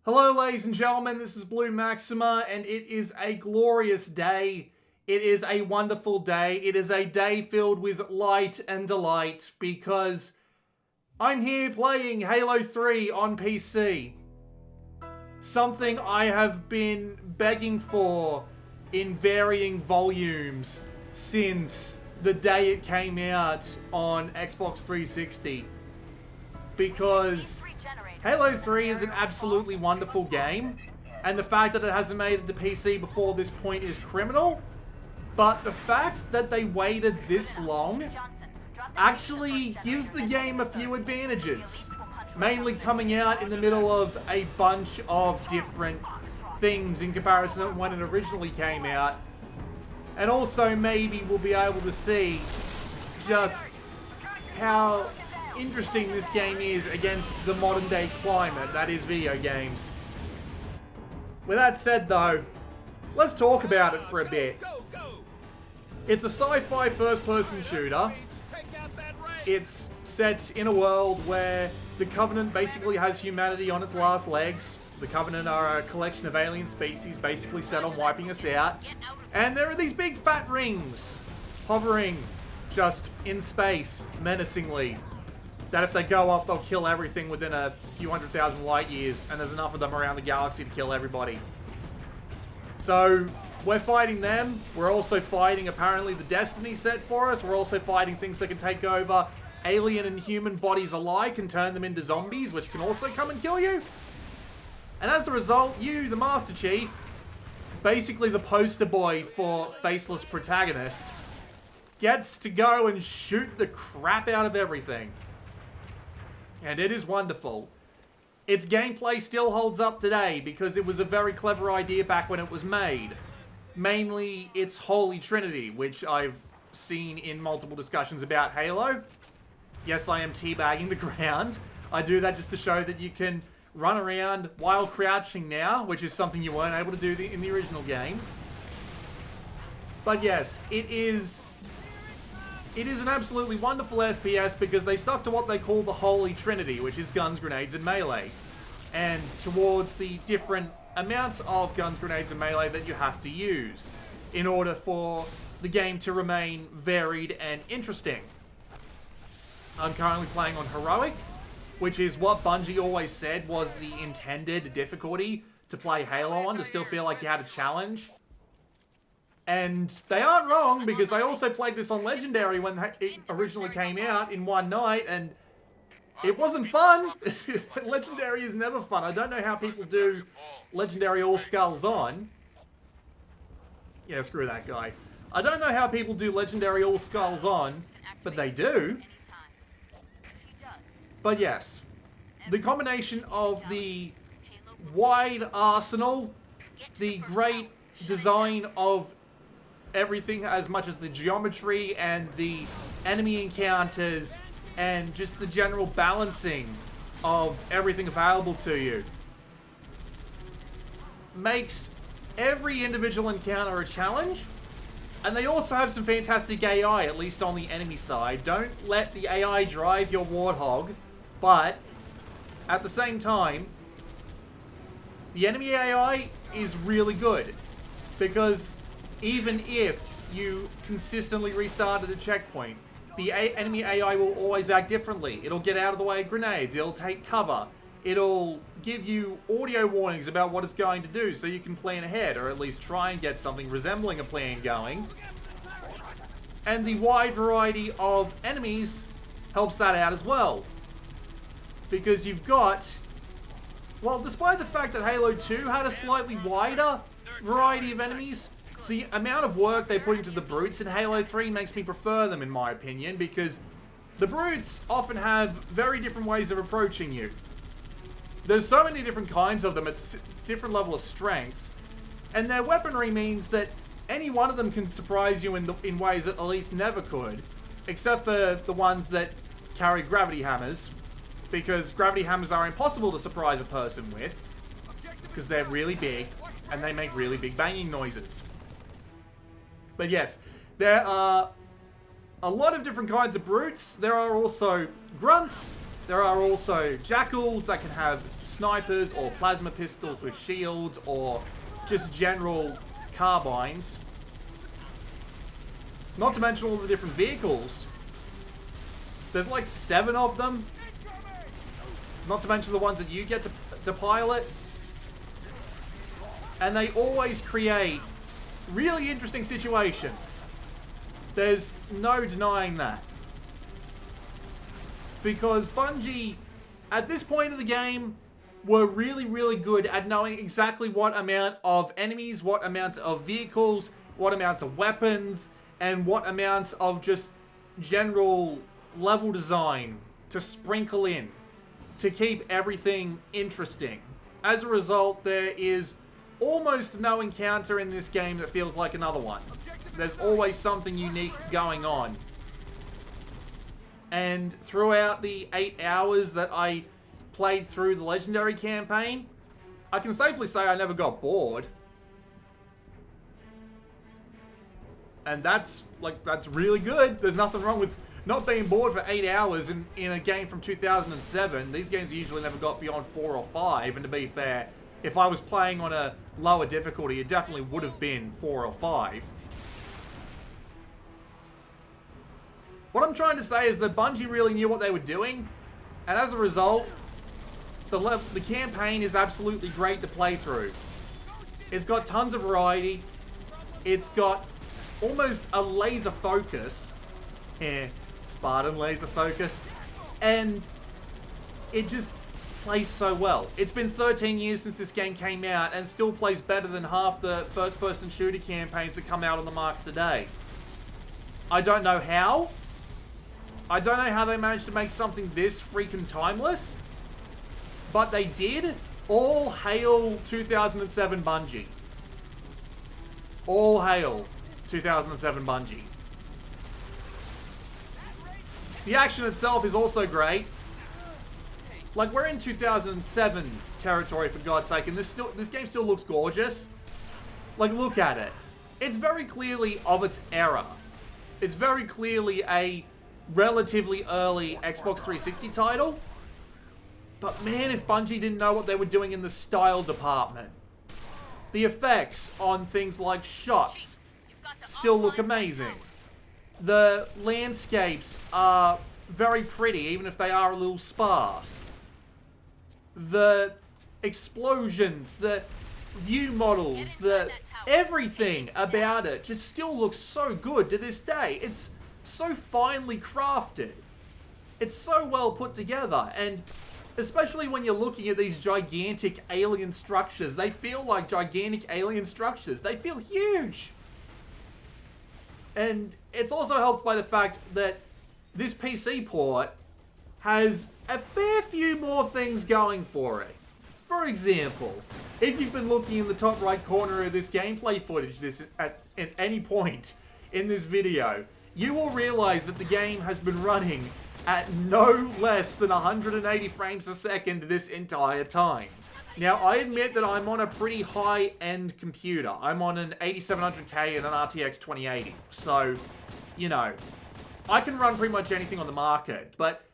Hello, ladies and gentlemen, this is Blue Maxima, and it is a glorious day. It is a wonderful day. It is a day filled with light and delight because I'm here playing Halo 3 on PC. Something I have been begging for in varying volumes since the day it came out on Xbox 360. Because Halo 3 is an absolutely wonderful game, and the fact that it hasn't made it to PC before this point is criminal. But the fact that they waited this long actually gives the game a few advantages. Mainly coming out in the middle of a bunch of different things in comparison to when it originally came out. And also maybe we'll be able to see just how interesting this game is against the modern day climate that is video games. With that said though, let's talk about it for a bit. It's a sci-fi first-person shooter. It's set in a world where the Covenant basically has humanity on its last legs. The Covenant are a collection of alien species basically set on wiping us out. And there are these big fat rings hovering just in space, menacingly, that if they go off, they'll kill everything within a few 100,000 light years, and there's enough of them around the galaxy to kill everybody. So, we're fighting them. We're also fighting, apparently, the Destiny set for us. We're also fighting things that can take over alien and human bodies alike and turn them into zombies, which can also come and kill you. And as a result, you, the Master Chief, basically the poster boy for faceless protagonists, gets to go and shoot the crap out of everything. And it is wonderful. Its gameplay still holds up today because it was a very clever idea back when it was made. Mainly its Holy Trinity, which I've seen in multiple discussions about Halo. Yes, I am teabagging the ground. I do that just to show that you can run around while crouching now, which is something you weren't able to do in the original game. But yes, it is an absolutely wonderful FPS because they stuck to what they call the Holy Trinity, which is guns, grenades, and melee. And towards the different amounts of guns, grenades, and melee that you have to use in order for the game to remain varied and interesting. I'm currently playing on Heroic, which is what Bungie always said was the intended difficulty to play Halo on, to still feel like you had a challenge. And they aren't wrong, because I also played this on Legendary when it originally came out in one night, and it wasn't fun. Legendary is never fun. I don't know how people do Legendary All Skulls on. Yeah, screw that guy. I don't know how people do Legendary All Skulls on, but they do. But yes, the combination of the wide arsenal, the great design of everything as much as the geometry and the enemy encounters and just the general balancing of everything available to you makes every individual encounter a challenge. And they also have some fantastic AI, at least on the enemy side. Don't let the AI drive your Warthog, but at the same time, the enemy AI is really good, because even if you consistently restarted a checkpoint, the enemy AI will always act differently. It'll get out of the way of grenades, it'll take cover, it'll give you audio warnings about what it's going to do so you can plan ahead, or at least try and get something resembling a plan going. And the wide variety of enemies helps that out as well. Because you've got, well, despite the fact that Halo 2 had a slightly wider variety of enemies, the amount of work they put into the brutes in Halo 3 makes me prefer them, in my opinion, because the brutes often have very different ways of approaching you. There's so many different kinds of them at different level of strengths, and their weaponry means that any one of them can surprise you in ways that Elites never could, except for the ones that carry gravity hammers, because gravity hammers are impossible to surprise a person with, because they're really big, and they make really big banging noises. But yes, there are a lot of different kinds of brutes. There are also grunts, There are also jackals that can have snipers or plasma pistols with shields or just general carbines. Not to mention all the different vehicles. There's like 7 of them. Not to mention the ones that you get to pilot. And they always create really interesting situations. There's no denying that. Because Bungie, at this point of the game, were really, really good at knowing exactly what amount of enemies, what amounts of vehicles, what amounts of weapons, and what amounts of just general level design to sprinkle in to keep everything interesting. As a result, there is almost no encounter in this game that feels like another one. There's always something unique going on. And throughout the 8 hours that I played through the Legendary campaign, I can safely say I never got bored. And that's really good. There's nothing wrong with not being bored for 8 hours in a game from 2007. These games usually never got beyond 4 or 5, and to be fair, if I was playing on a lower difficulty, it definitely would have been 4 or 5. What I'm trying to say is that Bungie really knew what they were doing, and as a result, the campaign is absolutely great to play through. It's got tons of variety. It's got almost a laser focus. Spartan laser focus. And it just plays so well. It's been 13 years since this game came out and still plays better than half the first-person shooter campaigns that come out on the market today. I don't know how. I don't know how they managed to make something this freaking timeless, but they did. All hail 2007 Bungie. All hail 2007 Bungie. The action itself is also great. Like, we're in 2007 territory, for God's sake, and this game still looks gorgeous. Like, look at it. It's very clearly of its era. It's very clearly a relatively early Xbox 360 title. But man, if Bungie didn't know what they were doing in the style department. The effects on things like shots still look amazing. The landscapes are very pretty, even if they are a little sparse. The explosions, the view models, everything about it just still looks so good to this day. It's so finely crafted. It's so well put together, and especially when you're looking at these gigantic alien structures, they feel like gigantic alien structures. They feel huge. And it's also helped by the fact that this PC port has a fair few more things going for it. For example, if you've been looking in the top right corner of this gameplay footage at any point in this video, you will realize that the game has been running at no less than 180 frames a second this entire time. Now, I admit that I'm on a pretty high-end computer. I'm on an 8700K and an RTX 2080. So, you know, I can run pretty much anything on the market. But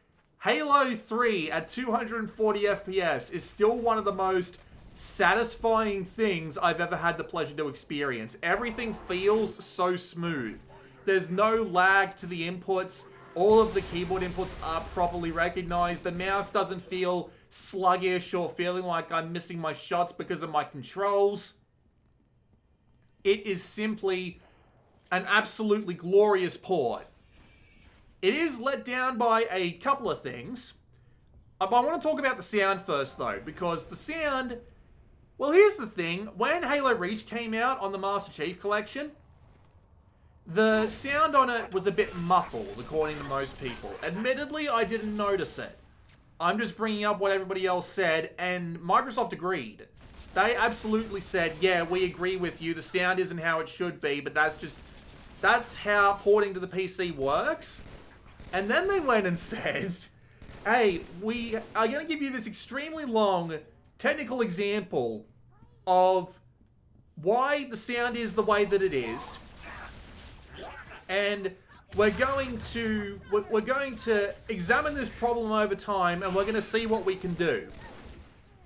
Halo 3 at 240 FPS is still one of the most satisfying things I've ever had the pleasure to experience. Everything feels so smooth. There's no lag to the inputs. All of the keyboard inputs are properly recognized. The mouse doesn't feel sluggish or feeling like I'm missing my shots because of my controls. It is simply an absolutely glorious port. It is let down by a couple of things. But I want to talk about the sound first, though, because the sound... Well, here's the thing. When Halo Reach came out on the Master Chief Collection, the sound on it was a bit muffled, according to most people. Admittedly, I didn't notice it. I'm just bringing up what everybody else said, and Microsoft agreed. They absolutely said, yeah, we agree with you, the sound isn't how it should be, but that's how porting to the PC works. And then they went and said, hey, we are going to give you this extremely long technical example of why the sound is the way that it is. And we're going to examine this problem over time, and we're going to see what we can do.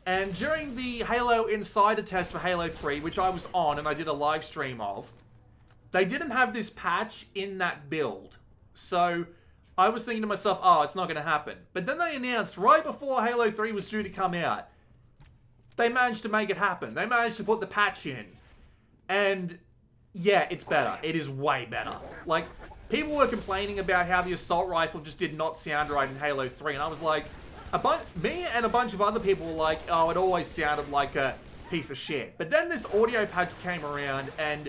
And during the Halo Insider test for Halo 3, which I was on and I did a live stream of, they didn't have this patch in that build. So I was thinking to myself, oh, it's not going to happen. But then they announced right before Halo 3 was due to come out, they managed to make it happen. They managed to put the patch in. And yeah, it's better. It is way better. Like, people were complaining about how the assault rifle just did not sound right in Halo 3. And I was like, me and a bunch of other people were like, oh, it always sounded like a piece of shit. But then this audio patch came around, and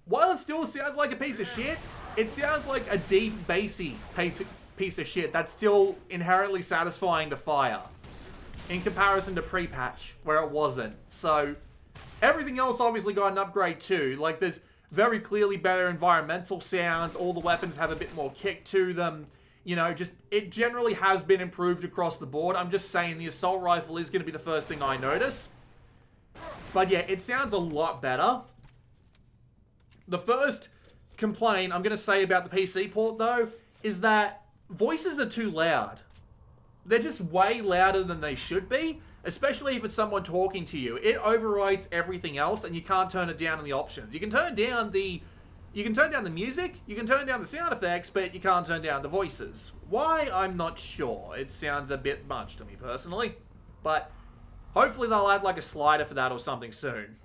while it still sounds like a piece of shit, it sounds like a deep, bassy piece of shit that's still inherently satisfying to fire in comparison to pre-patch, where it wasn't. So everything else obviously got an upgrade too. Like, there's very clearly better environmental sounds. All the weapons have a bit more kick to them. You know, just, it generally has been improved across the board. I'm just saying the assault rifle is going to be the first thing I notice. But yeah, it sounds a lot better. The first complaint I'm going to say about the PC port, though, is that voices are too loud. They're just way louder than they should be, especially if it's someone talking to you. It overrides everything else, and you can't turn it down in the options. You can turn down the music, you can turn down the sound effects, but you can't turn down the voices. Why? I'm not sure. It sounds a bit much to me personally, but hopefully they'll add like a slider for that or something soon.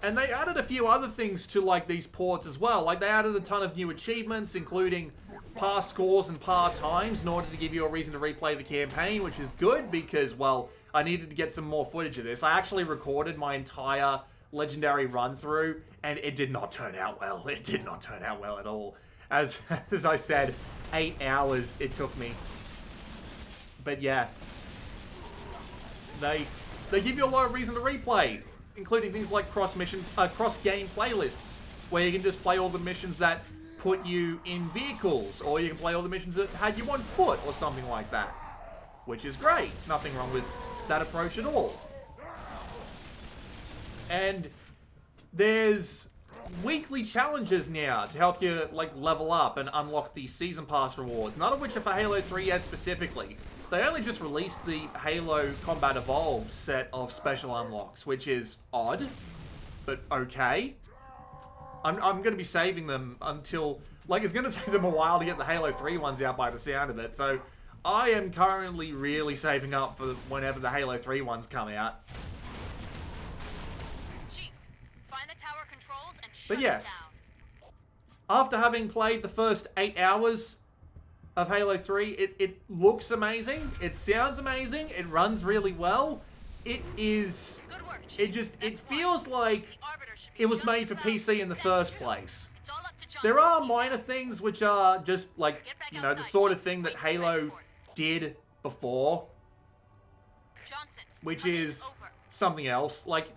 And they added a few other things to, like, these ports as well. Like, they added a ton of new achievements, including par scores and par times, in order to give you a reason to replay the campaign, which is good because, well, I needed to get some more footage of this. I actually recorded my entire Legendary run-through, and it did not turn out well. It did not turn out well at all. As I said, 8 hours it took me. But yeah, they give you a lot of reason to replay, including things like cross-game playlists, where you can just play all the missions that put you in vehicles, or you can play all the missions that had you on foot, or something like that. Which is great. Nothing wrong with that approach at all. And there's weekly challenges now to help you, like, level up and unlock the Season Pass rewards, none of which are for Halo 3 yet specifically. They only just released the Halo Combat Evolved set of special unlocks, which is odd, but okay. I'm going to be saving them until, like, it's going to take them a while to get the Halo 3 ones out by the sound of it, so I am currently really saving up for whenever the Halo 3 ones come out. Chief, find the tower controls and shut But yes, it down. after having played the first 8 hours of Halo 3, it looks amazing, it sounds amazing, it runs really well. It is, Good work, Chief. it feels like The Arbiter should be it was just made for about PC in the dead, first too. place. It's all up to Johnson. There are See minor that? things which are just like, you know, the sort of thing that Halo did before, Johnson, which come in, is over. something else. Like,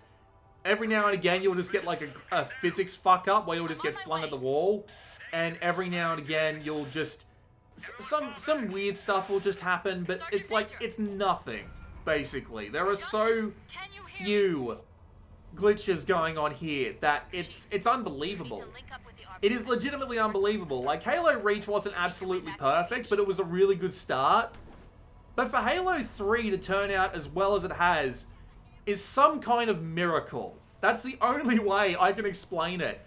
every now and again you'll just get like a physics fuck up where you'll just get flung at the wall, and every now and again you'll just some weird stuff will just happen, but it's like, it's nothing, basically. There are so Can you hear me? few glitches going on here that it's unbelievable. Need to link up with the It Arbiter. is legitimately unbelievable. Like, Halo Reach wasn't absolutely perfect, but it was a really good start. But for Halo 3 to turn out as well as it has is some kind of miracle. That's the only way I can explain it.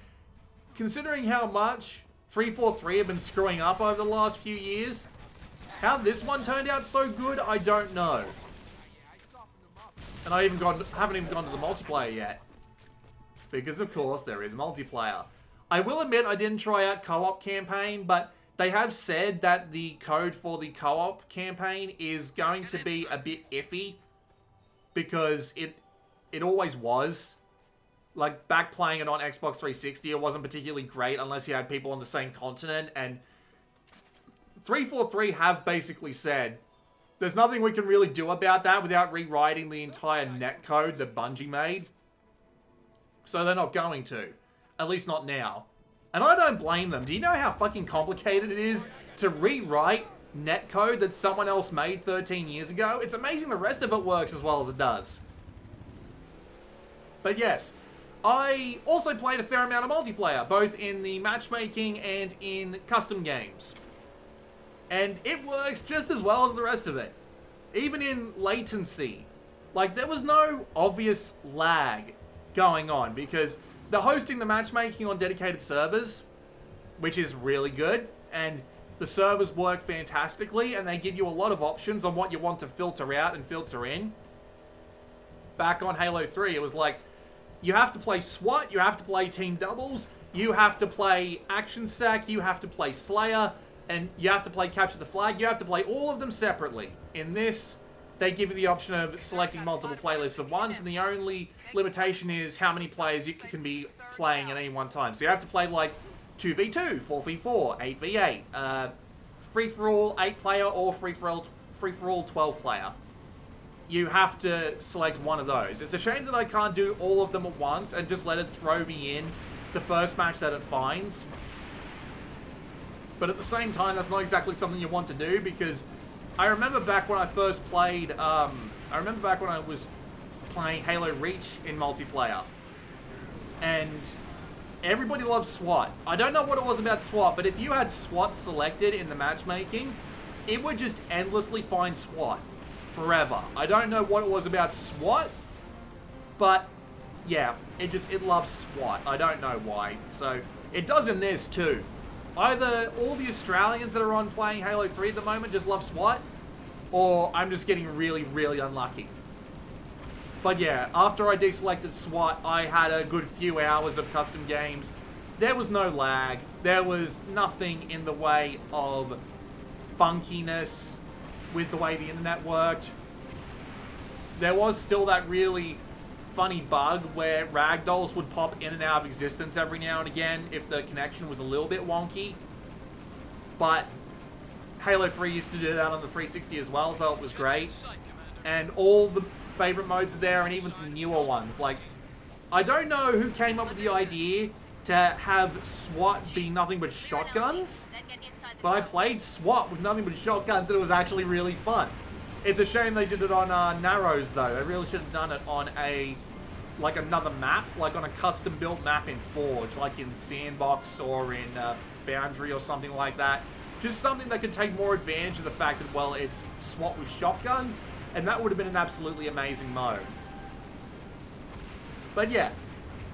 Considering how much 343 have been screwing up over the last few years, how this one turned out so good, I don't know. And I haven't even gone to the multiplayer yet. Because, of course, there is multiplayer. I will admit I didn't try out co-op campaign, but they have said that the code for the co-op campaign is going to be a bit iffy. Because it always was. Like, back playing it on Xbox 360, it wasn't particularly great unless you had people on the same continent. And 343 have basically said, there's nothing we can really do about that without rewriting the entire netcode that Bungie made. So they're not going to. At least not now. And I don't blame them. Do you know how fucking complicated it is to rewrite netcode that someone else made 13 years ago? It's amazing the rest of it works as well as it does. But yes, I also played a fair amount of multiplayer, both in the matchmaking and in custom games. And it works just as well as the rest of it. Even in latency. Like, there was no obvious lag going on, because they're hosting the matchmaking on dedicated servers, which is really good, and the servers work fantastically, and they give you a lot of options on what you want to filter out and filter in. Back on Halo 3, it was like, you have to play SWAT, you have to play team doubles, you have to play Action Sack, you have to play Slayer, and you have to play Capture the Flag. You have to play all of them separately. In this, they give you the option of selecting multiple playlists at once, and the only limitation is how many players you can be playing at any one time. So you have to play like 2v2, 4v4, 8v8, free-for-all 8-player, or free-for-all 12-player. You have to select one of those. It's a shame that I can't do all of them at once and just let it throw me in the first match that it finds. But at the same time, that's not exactly something you want to do, because I remember back when I first played, I was playing Halo Reach in multiplayer. And everybody loves SWAT. I don't know what it was about SWAT, but if you had SWAT selected in the matchmaking, it would just endlessly find SWAT forever. I don't know what it was about SWAT, but yeah, it loves SWAT. I don't know why. So it does in this too. Either all the Australians that are on playing Halo 3 at the moment just love SWAT, or I'm just getting really, really unlucky. But yeah, after I deselected SWAT, I had a good few hours of custom games. There was no lag. There was nothing in the way of funkiness with the way the internet worked. There was still that really funny bug where ragdolls would pop in and out of existence every now and again if the connection was a little bit wonky. But Halo 3 used to do that on the 360 as well, so it was great. And all the favorite modes are there, and even some newer ones. Like, I don't know who came up with the idea to have SWAT be nothing but shotguns, but I played SWAT with nothing but shotguns, and it was actually really fun. It's a shame they did it on Narrows, though. They really should have done it on another map, like on a custom-built map in Forge, like in Sandbox or in Foundry or something like that. Just something that could take more advantage of the fact that, well, it's SWAT with shotguns, and that would have been an absolutely amazing mode. But yeah,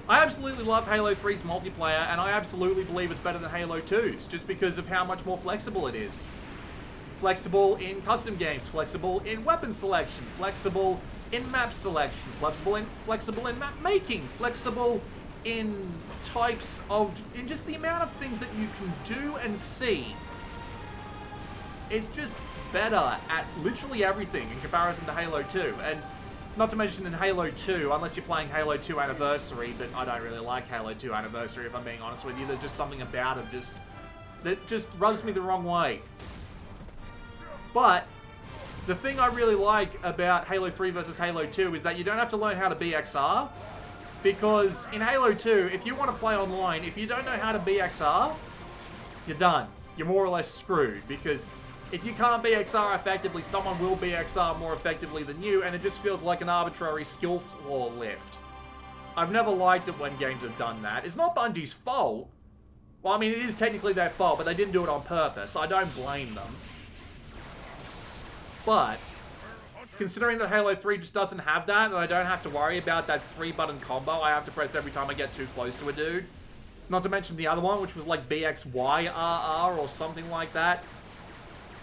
I absolutely love Halo 3's multiplayer, and I absolutely believe it's better than Halo 2's, just because of how much more flexible it is. Flexible in custom games, flexible in weapon selection, flexible in map selection, flexible in map making, flexible in in just the amount of things that you can do and see. It's just better at literally everything in comparison to Halo 2. And not to mention in Halo 2, unless you're playing Halo 2 Anniversary, but I don't really like Halo 2 Anniversary if I'm being honest with you. There's just something about it that just rubs me the wrong way. But the thing I really like about Halo 3 versus Halo 2 is that you don't have to learn how to BXR. Because in Halo 2, if you want to play online, if you don't know how to BXR, you're done. You're more or less screwed. Because if you can't BXR effectively, someone will BXR more effectively than you, and it just feels like an arbitrary skill floor lift. I've never liked it when games have done that. It's not Bungie's fault. Well, I mean, it is technically their fault, but they didn't do it on purpose, so I don't blame them. But considering that Halo 3 just doesn't have that, and I don't have to worry about that 3-button combo I have to press every time I get too close to a dude. Not to mention the other one, which was like BXYRR or something like that.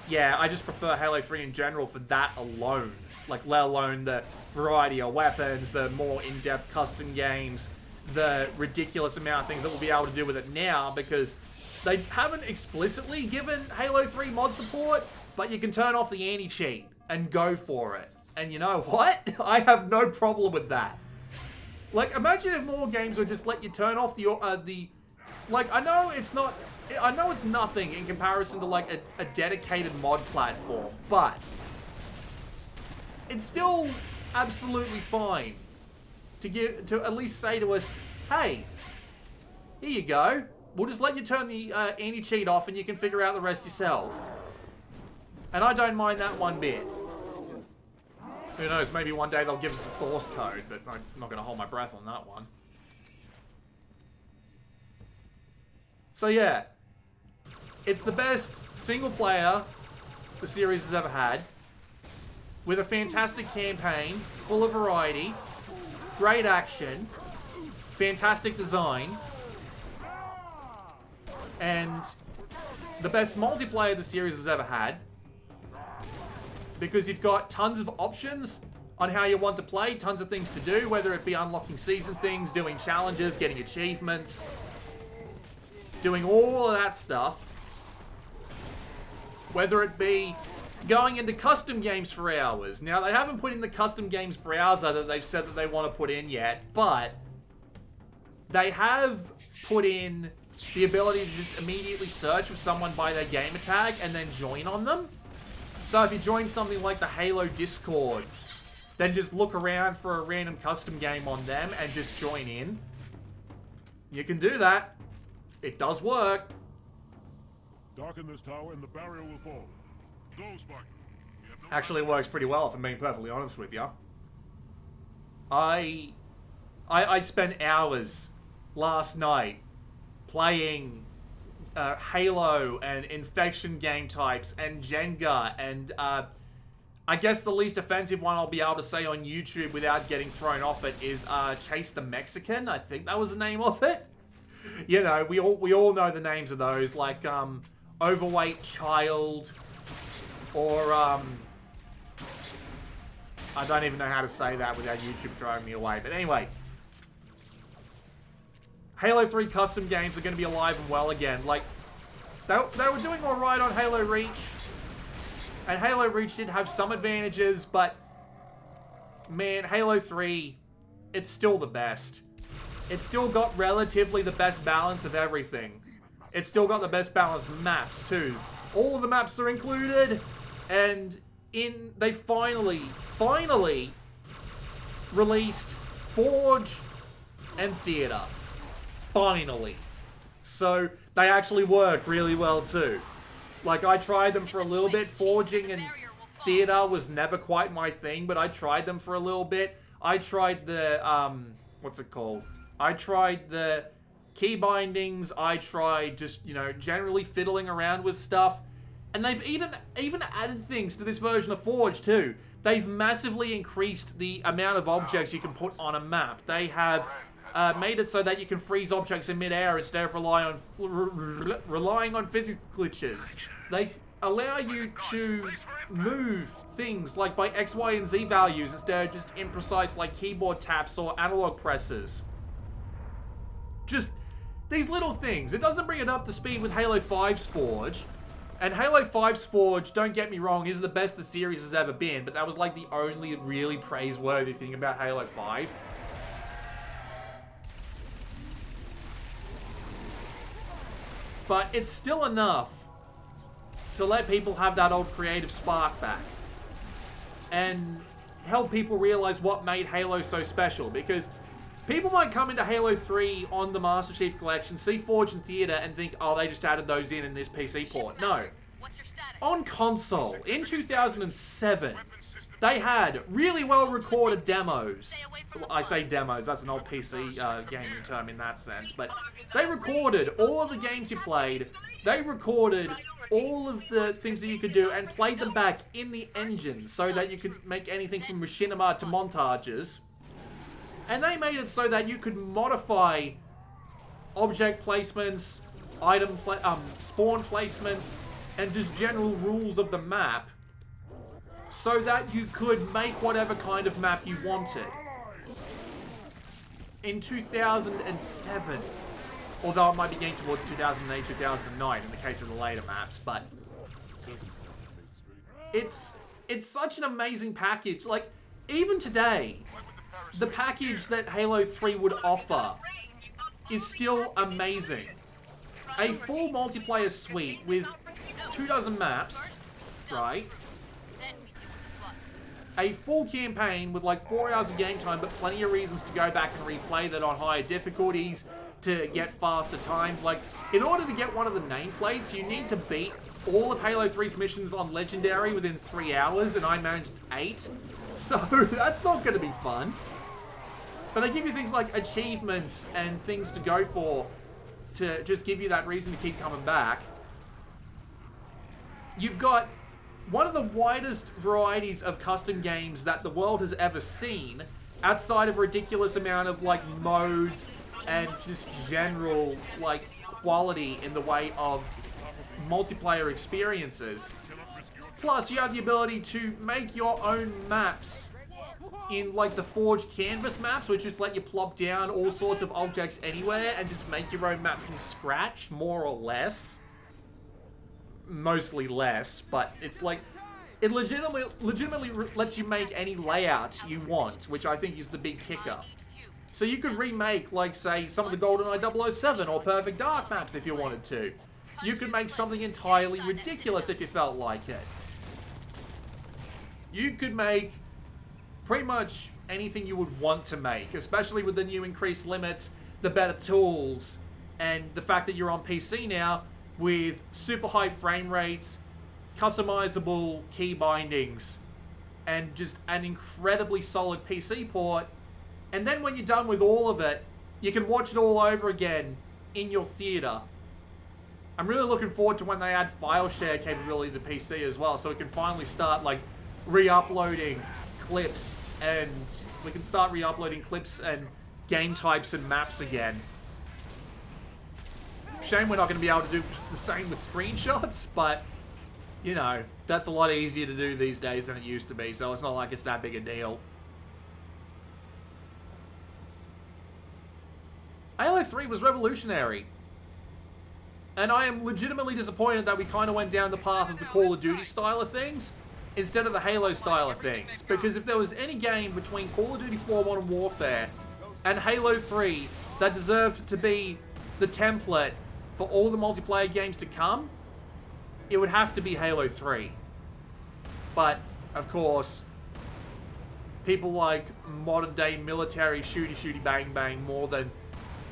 Yeah, I just prefer Halo 3 in general for that alone. Like, let alone the variety of weapons, the more in-depth custom games, the ridiculous amount of things that we'll be able to do with it now, because they haven't explicitly given Halo 3 mod support, but you can turn off the anti-cheat and go for it. And you know what? I have no problem with that. Like, imagine if more games would just let you turn off like, I know it's nothing in comparison to, like, a dedicated mod platform, but it's still absolutely fine to at least say to us, hey, here you go. We'll just let you turn the anti-cheat off and you can figure out the rest yourself. And I don't mind that one bit. Who knows, maybe one day they'll give us the source code, but I'm not going to hold my breath on that one. So yeah, it's the best single player the series has ever had, with a fantastic campaign, full of variety, great action, fantastic design, and the best multiplayer the series has ever had, because you've got tons of options on how you want to play, tons of things to do, whether it be unlocking season things, doing challenges, getting achievements, doing all of that stuff, whether it be going into custom games for hours. Now, they haven't put in the custom games browser that they've said that they want to put in yet, but they have put in the ability to just immediately search for someone by their gamer tag and then join on them. So if you join something like the Halo Discords, then just look around for a random custom game on them and just join in. You can do that. It does work. Darken this tower and the barrier will fall. Go, Spartan. Actually, it works pretty well, if I'm being perfectly honest with you. I spent hours last night playing Halo and Infection game types and Jenga, and I guess the least offensive one I'll be able to say on YouTube without getting thrown off it is Chase the Mexican. I think that was the name of it. You know, we all know the names of those, like Overweight Child, or I don't even know how to say that without YouTube throwing me away. But anyway, Halo 3 custom games are going to be alive and well again. Like, they were doing alright on Halo Reach, and Halo Reach did have some advantages, but man, Halo 3, it's still the best. It's still got relatively the best balance of everything. It's still got the best balanced maps too. All of the maps are included, and they finally released Forge and Theater. Finally. So they actually work really well too. Like, I tried them for a little bit. Forging and Theater was never quite my thing, but I tried them for a little bit. I tried the what's it called? I tried the key bindings. I tried just, you know, generally fiddling around with stuff. And they've even added things to this version of Forge too. They've massively increased the amount of objects you can put on a map. They have made it so that you can freeze objects in midair instead of relying on physics glitches. They allow you to move things like by X, Y, and Z values instead of just imprecise like keyboard taps or analog presses. Just these little things. It doesn't bring it up to speed with Halo 5's Forge. And Halo 5's Forge, don't get me wrong, is the best the series has ever been, but that was like the only really praiseworthy thing about Halo 5. But it's still enough to let people have that old creative spark back. And help people realize what made Halo so special, because people might come into Halo 3 on the Master Chief Collection, see Forge and Theater, and think, oh, they just added those in this PC port. No. On console, in 2007, they had really well-recorded demos. Well, I say demos, that's an old PC gaming term in that sense, but they recorded all of the games you played, they recorded all of the things that you could do, and played them back in the engine so that you could make anything from machinima to montages. And they made it so that you could modify object placements, spawn placements, and just general rules of the map so that you could make whatever kind of map you wanted. In 2007, although it might be getting towards 2008, 2009 in the case of the later maps, but it's such an amazing package. Like, even today, the package that Halo 3 would offer is still amazing. A full multiplayer suite with 24 maps, right? A full campaign with like 4 hours of game time, but plenty of reasons to go back and replay that on higher difficulties, to get faster times. Like, in order to get one of the nameplates, you need to beat all of Halo 3's missions on Legendary within 3 hours, and I managed 8. So, that's not going to be fun. But they give you things like achievements and things to go for to just give you that reason to keep coming back. You've got one of the widest varieties of custom games that the world has ever seen, outside of a ridiculous amount of, like, modes and just general, like, quality in the way of multiplayer experiences. Plus, you have the ability to make your own maps in, like, the Forged Canvas maps, which just let you plop down all sorts of objects anywhere and just make your own map from scratch, more or less. Mostly less, but it's like, it legitimately lets you make any layout you want, which I think is the big kicker. So you could remake, like, say, some of the GoldenEye 007 or Perfect Dark maps if you wanted to. You could make something entirely ridiculous if you felt like it. You could make pretty much anything you would want to make, especially with the new increased limits, the better tools, and the fact that you're on PC now with super high frame rates, customizable key bindings, and just an incredibly solid PC port. And then when you're done with all of it, you can watch it all over again in your theater. I'm really looking forward to when they add file share capability to PC as well, so we can finally start, like, re-uploading clips, and we can start re-uploading clips and game types and maps again. Shame we're not going to be able to do the same with screenshots, but, you know, that's a lot easier to do these days than it used to be, so it's not like it's that big a deal. Halo 3 was revolutionary. And I am legitimately disappointed that we kind of went down the path of the Call of Duty style of things instead of the Halo style of things. Because if there was any game between Call of Duty 4 Modern Warfare and Halo 3 that deserved to be the template for all the multiplayer games to come, it would have to be Halo 3. But, of course, people like modern day military shooty bang bang more than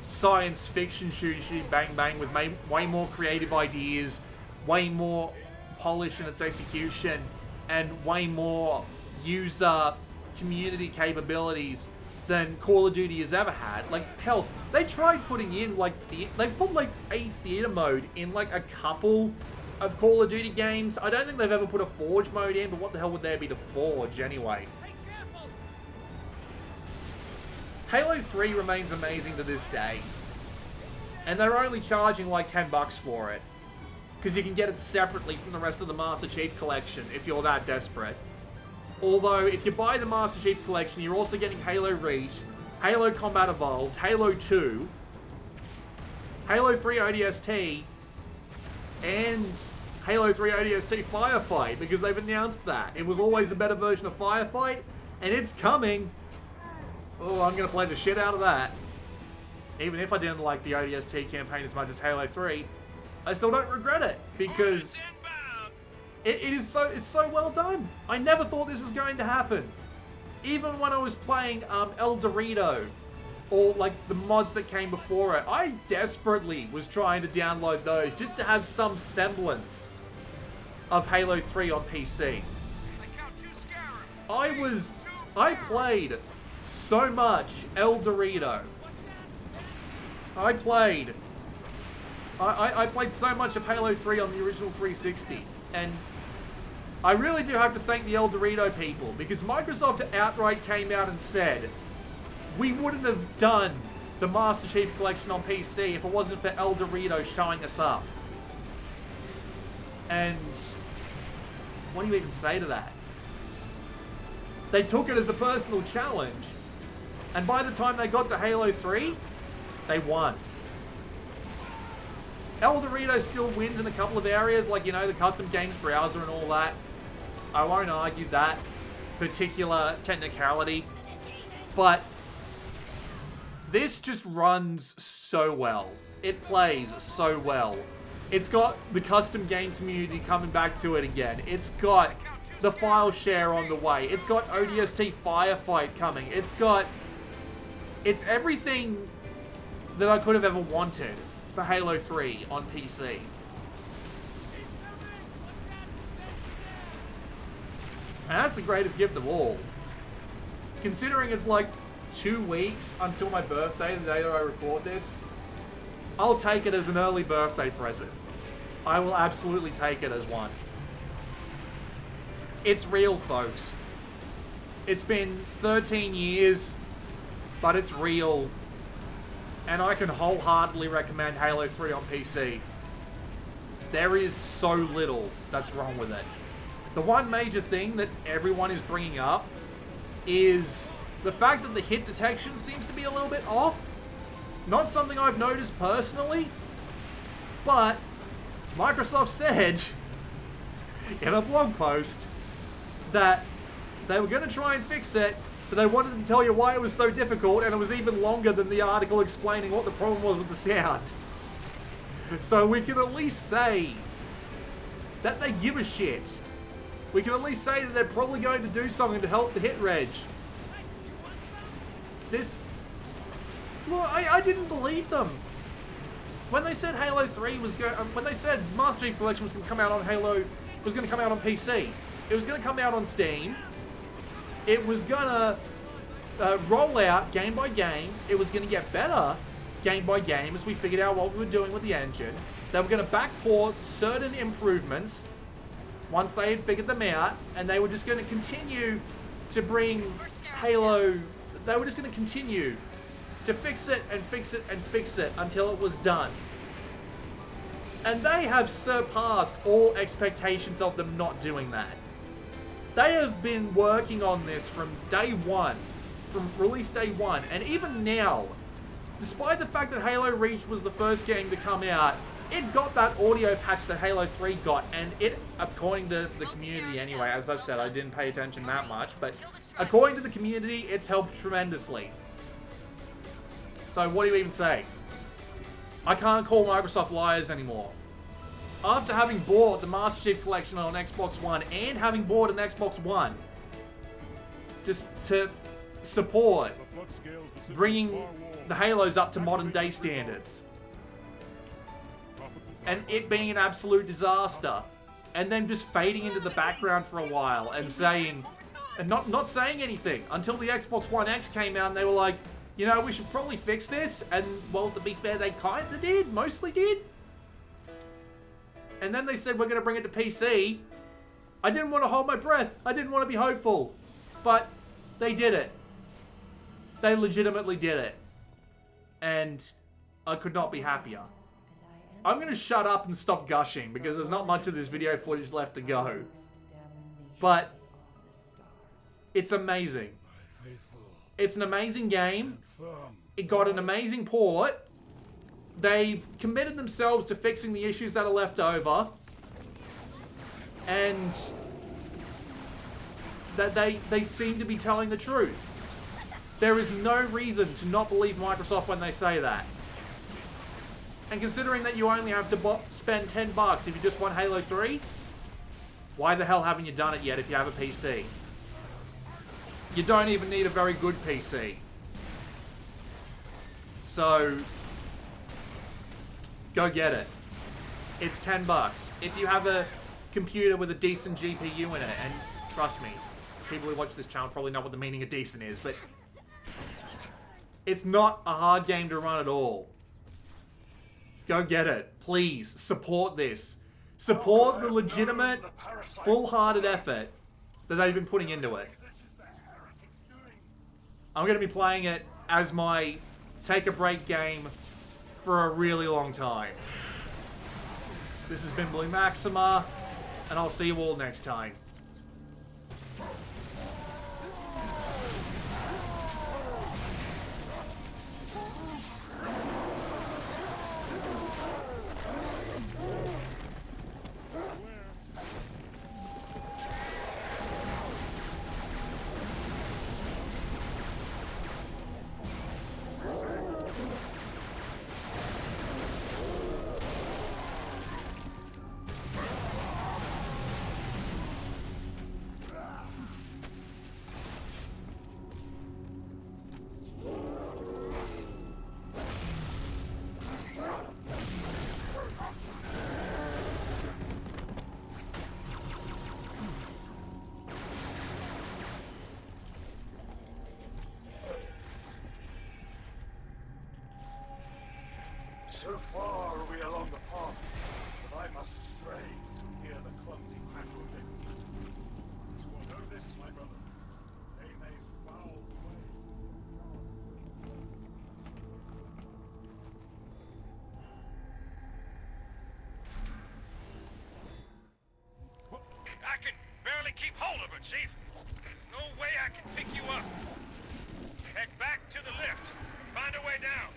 science fiction shooty bang bang with way more creative ideas, way more polish in its execution, and way more user community capabilities than Call of Duty has ever had. Like, hell, they tried putting in, like, they've put, like, a theater mode in, like, a couple of Call of Duty games. I don't think they've ever put a Forge mode in, but what the hell would there be to Forge anyway? Halo 3 remains amazing to this day. And they're only charging like $10 for it. Because you can get it separately from the rest of the Master Chief Collection if you're that desperate. Although, if you buy the Master Chief Collection, you're also getting Halo Reach, Halo Combat Evolved, Halo 2, Halo 3 ODST, and Halo 3 ODST Firefight, because they've announced that. It was always the better version of Firefight, and it's coming. Oh, I'm going to play the shit out of that. Even if I didn't like the ODST campaign as much as Halo 3, I still don't regret it, because it's so well done. I never thought this was going to happen. Even when I was playing El Dorito, or like the mods that came before it, I desperately was trying to download those just to have some semblance of Halo 3 on PC. I played so much El Dorito. I played so much of Halo 3 on the original 360, and I really do have to thank the El Dorito people, because Microsoft outright came out and said, we wouldn't have done the Master Chief Collection on PC if it wasn't for El Dorito showing us up. And what do you even say to that? They took it as a personal challenge, and by the time they got to Halo 3, they won. El Dorito still wins in a couple of areas, like, you know, the custom games browser and all that. I won't argue that particular technicality, but this just runs so well. It plays so well. It's got the custom game community coming back to it again. It's got the file share on the way. It's got ODST Firefight coming. It's everything that I could have ever wanted for Halo 3 on PC. And that's the greatest gift of all. Considering it's like 2 weeks until my birthday, the day that I record this, I'll take it as an early birthday present. I will absolutely take it as one. It's real, folks. It's been 13 years, but it's real. And I can wholeheartedly recommend Halo 3 on PC. There is so little that's wrong with it. The one major thing that everyone is bringing up is the fact that the hit detection seems to be a little bit off. Not something I've noticed personally, but Microsoft said in a blog post that they were going to try and fix it, but they wanted to tell you why it was so difficult, and it was even longer than the article explaining what the problem was with the sound. So we can at least say that they give a shit. We can at least say that they're probably going to do something to help the hit reg. This... Well, I didn't believe them. When they said Halo 3 was going... when they said Master Chief Collection was going to come out on Halo... was going to come out on PC. It was going to come out on Steam. It was going to roll out game by game. It was going to get better game by game as we figured out what we were doing with the engine. They were going to backport certain improvements once they had figured them out, and they were just going to continue to bring Halo... They were just going to continue to fix it and fix it and fix it until it was done. And they have surpassed all expectations of them not doing that. They have been working on this from day one, from release day one, and even now, despite the fact that Halo Reach was the first game to come out, it got that audio patch that Halo 3 got, and it, according to the community anyway, as I said, I didn't pay attention that much, but according to the community, it's helped tremendously. So what do you even say? I can't call Microsoft liars anymore. After having bought the Master Chief Collection on Xbox One and having bought an Xbox One, just to support bringing the Halos up to modern day standards, and it being an absolute disaster, and then just fading into the background for a while and saying, and not saying anything until the Xbox One X came out, and they were like, you know, we should probably fix this. And well, to be fair, they kind of did, mostly did. And then they said, we're going to bring it to PC. I didn't want to hold my breath. I didn't want to be hopeful. But they did it. They legitimately did it. And I could not be happier. I'm going to shut up and stop gushing because there's not much of this video footage left to go. But it's amazing. It's an amazing game. It got an amazing port. They've committed themselves to fixing the issues that are left over. And that they seem to be telling the truth. There is no reason to not believe Microsoft when they say that. And considering that you only have to spend $10 if you just want Halo 3, why the hell haven't you done it yet if you have a PC? You don't even need a very good PC. So, go get it. It's $10. If you have a computer with a decent GPU in it, and trust me, people who watch this channel probably know what the meaning of decent is, but it's not a hard game to run at all. Go get it. Please, support this. Support the legitimate, full-hearted effort that they've been putting into it. I'm going to be playing it as my take-a-break game for a really long time. This has been Blue Maxima, and I'll see you all next time. So far are we along the path, but I must stray to hear the clumsy crackle of it. You will know this, my brothers. They may foul the way. I can barely keep hold of her, Chief. There's no way I can pick you up. Head back to the lift. Find a way down.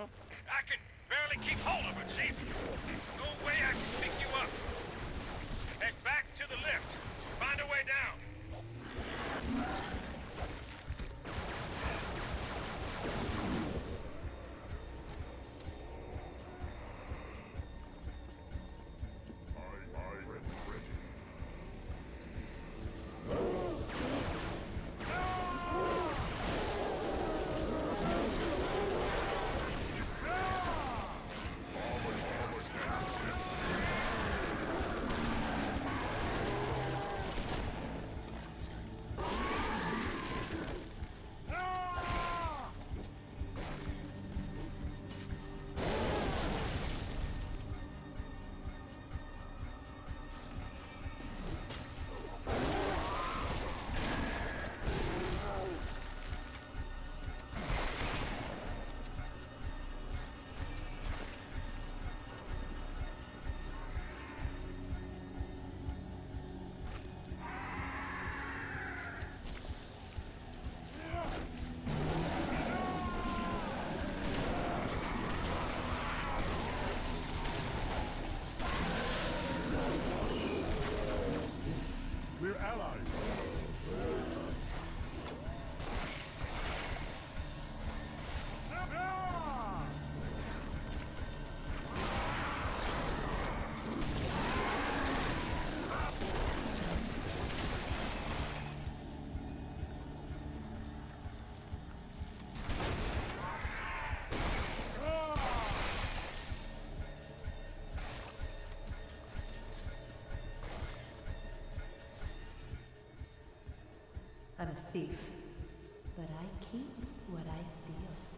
I can barely keep hold of her, Chief. There's no way I can pick you up. Head back to the lift. Find a way down. We're allies. I'm a thief, but I keep what I steal.